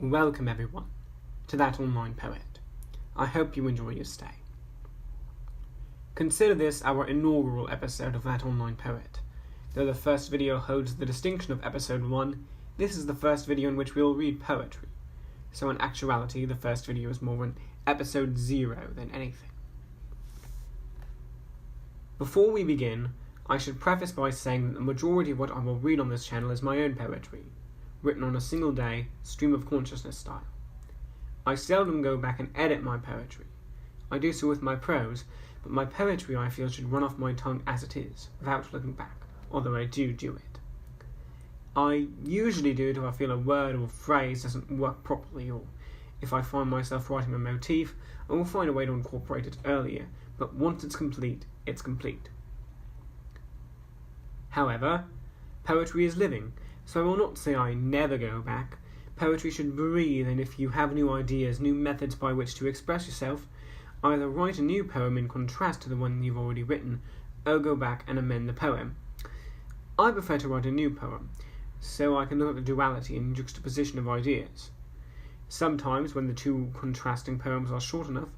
Welcome everyone to That Online Poet. I hope you enjoy your stay. Consider this our inaugural episode of That Online Poet. Though the first video holds the distinction of episode 1, this is the first video in which we will read poetry. So in actuality, the first video is more an episode 0 than anything. Before we begin, I should preface by saying that the majority of what I will read on this channel is my own poetry, written on a single day, stream of consciousness style. I seldom go back and edit my poetry. I do so with my prose, but my poetry I feel should run off my tongue as it is, without looking back, although I do it. I usually do it if I feel a word or phrase doesn't work properly, or if I find myself writing a motif, I will find a way to incorporate it earlier, but once it's complete, it's complete. However, poetry is living, so I will not say I never go back. Poetry should breathe, and if you have new ideas, new methods by which to express yourself, either write a new poem in contrast to the one you've already written, or go back and amend the poem. I prefer to write a new poem, so I can look at the duality and juxtaposition of ideas. Sometimes, when the two contrasting poems are short enough,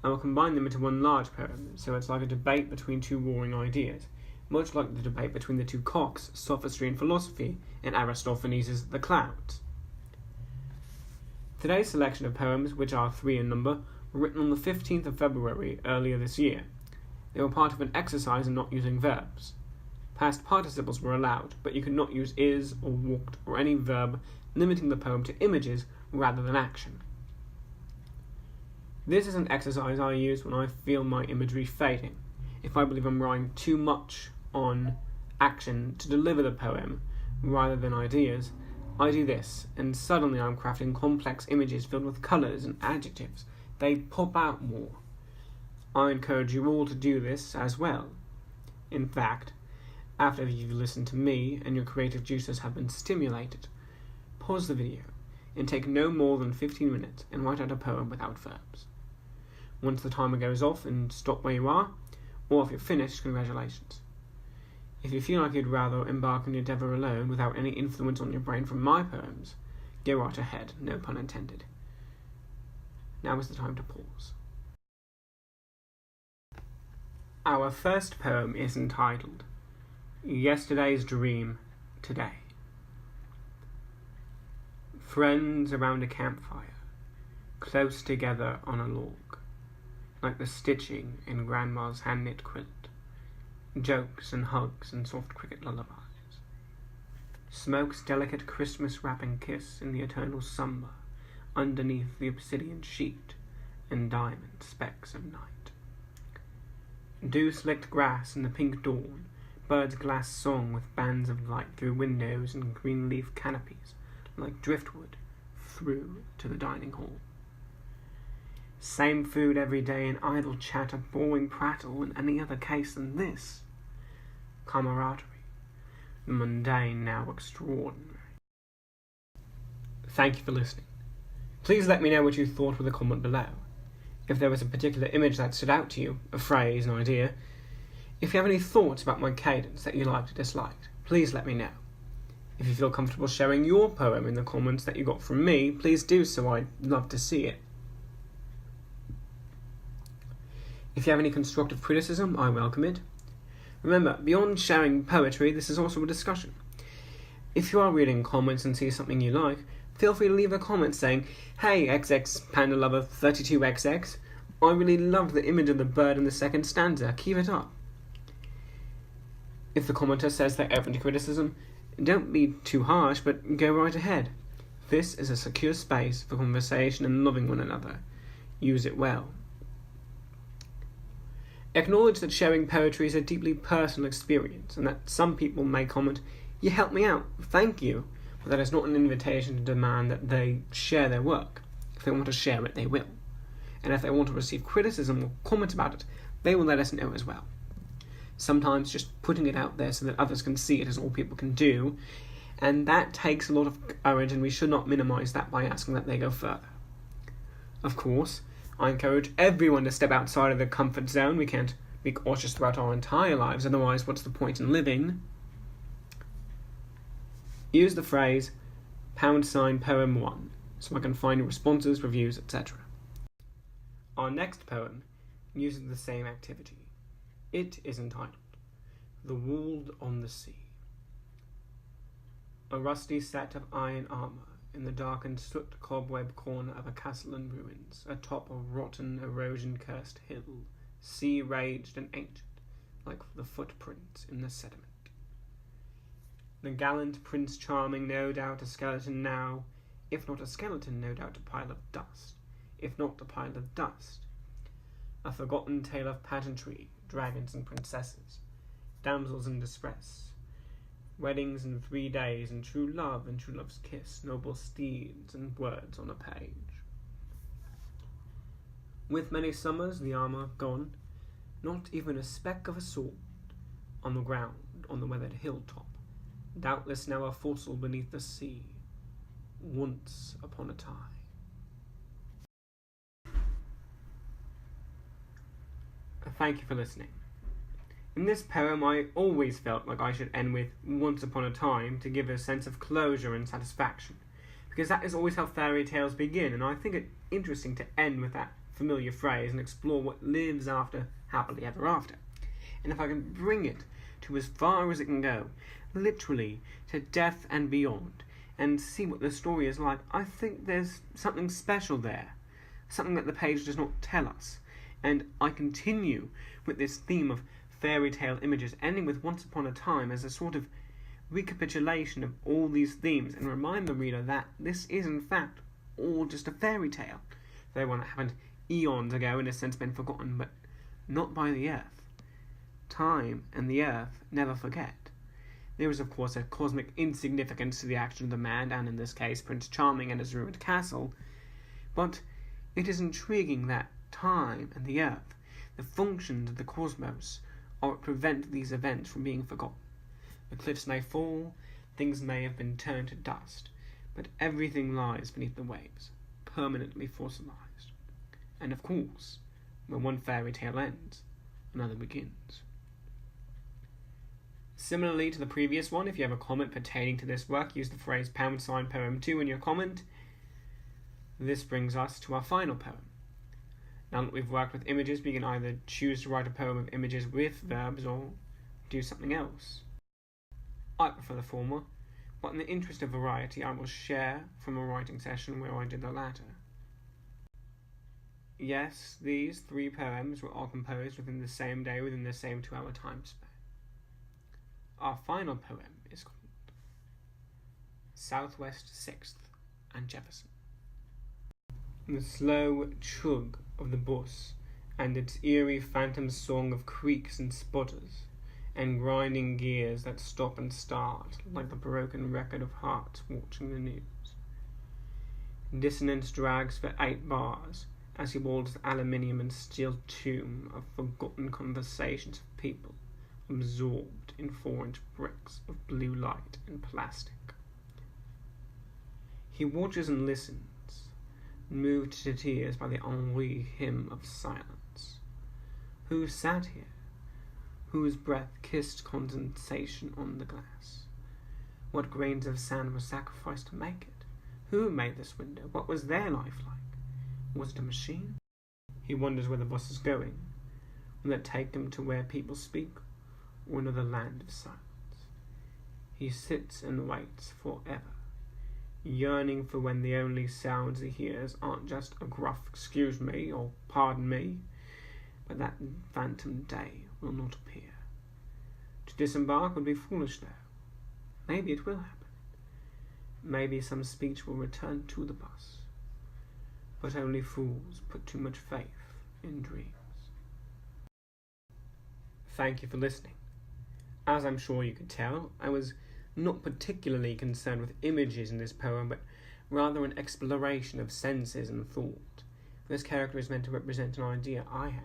I will combine them into one large poem, so it's like a debate between two warring ideas, much like the debate between the two cocks, sophistry and philosophy, in Aristophanes' The Clouds. Today's selection of poems, which are 3 in number, were written on the 15th of February earlier this year. They were part of an exercise in not using verbs. Past participles were allowed, but you could not use is or walked or any verb, limiting the poem to images rather than action. This is an exercise I use when I feel my imagery fading. If I believe I'm relying too much on action to deliver the poem rather than ideas, I do this, and suddenly I'm crafting complex images filled with colours and adjectives. They pop out more. I encourage you all to do this as well. In fact, after you've listened to me and your creative juices have been stimulated, pause the video and take no more than 15 minutes and write out a poem without verbs. Once the timer goes off, and stop where you are, or if you're finished, congratulations. If you feel like you'd rather embark on your endeavour alone without any influence on your brain from my poems, go right ahead, no pun intended. Now is the time to pause. Our first poem is entitled Yesterday's Dream Today. Friends around a campfire, close together on a log, like the stitching in Grandma's hand-knit quilt, jokes and hugs and soft cricket lullabies. Smoke's delicate Christmas wrapping kiss in the eternal summer underneath the obsidian sheet and diamond specks of night. Dew-slicked grass in the pink dawn, birds' glass song with bands of light through windows and green leaf canopies like driftwood through to the dining hall. Same food every day and idle chatter, boring prattle in any other case than this. Camaraderie, the mundane now extraordinary. Thank you for listening. Please let me know what you thought with a comment below. If there was a particular image that stood out to you, a phrase, an idea. If you have any thoughts about my cadence that you liked or disliked, please let me know. If you feel comfortable sharing your poem in the comments that you got from me, please do so. I'd love to see it. If you have any constructive criticism, I welcome it. Remember, beyond sharing poetry, this is also a discussion. If you are reading comments and see something you like, feel free to leave a comment saying, "Hey, XX Panda Lover 32XX, I really loved the image of the bird in the second stanza. Keep it up." If the commenter says they're open to criticism, don't be too harsh, but go right ahead. This is a secure space for conversation and loving one another. Use it well. Acknowledge that sharing poetry is a deeply personal experience, and that some people may comment, "You helped me out, thank you," but that is not an invitation to demand that they share their work. If they want to share it, they will. And if they want to receive criticism or comments about it, they will let us know as well. Sometimes just putting it out there so that others can see it is all people can do, and that takes a lot of courage, and we should not minimize that by asking that they go further. Of course, I encourage everyone to step outside of their comfort zone. We can't be cautious throughout our entire lives, otherwise what's the point in living? Use the phrase #poem1 so I can find responses, reviews, etc. Our next poem uses the same activity. It is entitled The Wall on the Sea. A rusty set of iron armour in the darkened soot cobweb corner of a castle in ruins, atop a rotten, erosion-cursed hill, sea-raged and ancient, like the footprints in the sediment. The gallant Prince Charming, no doubt a skeleton now, if not a skeleton, no doubt a pile of dust, if not a pile of dust. A forgotten tale of pageantry, dragons and princesses, damsels in distress, weddings in 3 days, and true love and true love's kiss, noble steeds and words on a page. With many summers the armour gone, not even a speck of a sword on the ground on the weathered hilltop, doubtless now a fossil beneath the sea, once upon a time. Thank you for listening. In this poem, I always felt like I should end with once upon a time to give a sense of closure and satisfaction, because that is always how fairy tales begin, and I think it interesting to end with that familiar phrase and explore what lives after happily ever after. And if I can bring it to as far as it can go, literally to death and beyond, and see what the story is like, I think there's something special there, something that the page does not tell us. And I continue with this theme of fairy tale images, ending with once upon a time as a sort of recapitulation of all these themes, and remind the reader that this is in fact all just a fairy tale, though one that happened eons ago, in a sense been forgotten, but not by the earth. Time and the earth never forget. There is of course a cosmic insignificance to the action of the man, and in this case Prince Charming and his ruined castle, but it is intriguing that time and the earth, the functions of the cosmos, are what prevent these events from being forgotten. The cliffs may fall, things may have been turned to dust, but everything lies beneath the waves, permanently fossilized. And of course, when one fairy tale ends, another begins. Similarly to the previous one, if you have a comment pertaining to this work, use the phrase #poem2 in your comment. This brings us to our final poem. Now that we've worked with images, we can either choose to write a poem of images with verbs or do something else. I prefer the former, but in the interest of variety, I will share from a writing session where I did the latter. Yes, these 3 poems were all composed within the same day, within the same 2-hour time span. Our final poem is called Southwest 6th and Jefferson. The slow chug of the bus and its eerie phantom song of creaks and sputters and grinding gears that stop and start like the broken record of hearts watching the news. Dissonance drags for 8 bars as he walls the aluminium and steel tomb of forgotten conversations of people absorbed in 4-inch bricks of blue light and plastic. He watches and listens, moved to tears by the ennui hymn of silence. Who sat here? Whose breath kissed condensation on the glass? What grains of sand were sacrificed to make it? Who made this window? What was their life like? Was it a machine? He wonders where the bus is going. Will it take him to where people speak, or another land of silence? He sits and waits forever, yearning for when the only sounds he hears aren't just a gruff "excuse me" or "pardon me," but that phantom day will not appear. To disembark would be foolish, though. Maybe it will happen. Maybe some speech will return to the bus. But only fools put too much faith in dreams. Thank you for listening. As I'm sure you could tell, I was not particularly concerned with images in this poem, but rather an exploration of senses and thought. This character is meant to represent an idea I had.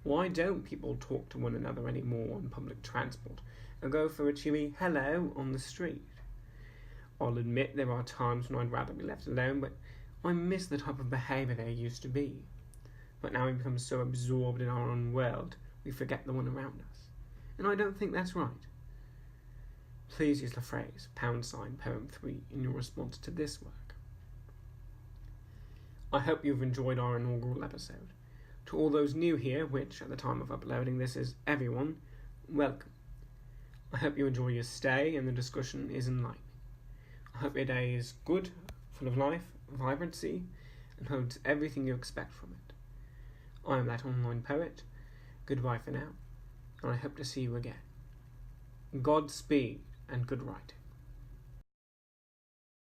Why don't people talk to one another anymore on public transport, or go for a cheery hello on the street? I'll admit there are times when I'd rather be left alone, but I miss the type of behaviour there used to be. But now we become so absorbed in our own world, we forget the one around us. And I don't think that's right. Please use the phrase #poem3 in your response to this work. I hope you've enjoyed our inaugural episode. To all those new here, which at the time of uploading this is everyone, welcome. I hope you enjoy your stay and the discussion is enlightening. I hope your day is good, full of life, vibrancy, and holds everything you expect from it. I am that online poet. Goodbye for now, and I hope to see you again. Godspeed and good writing.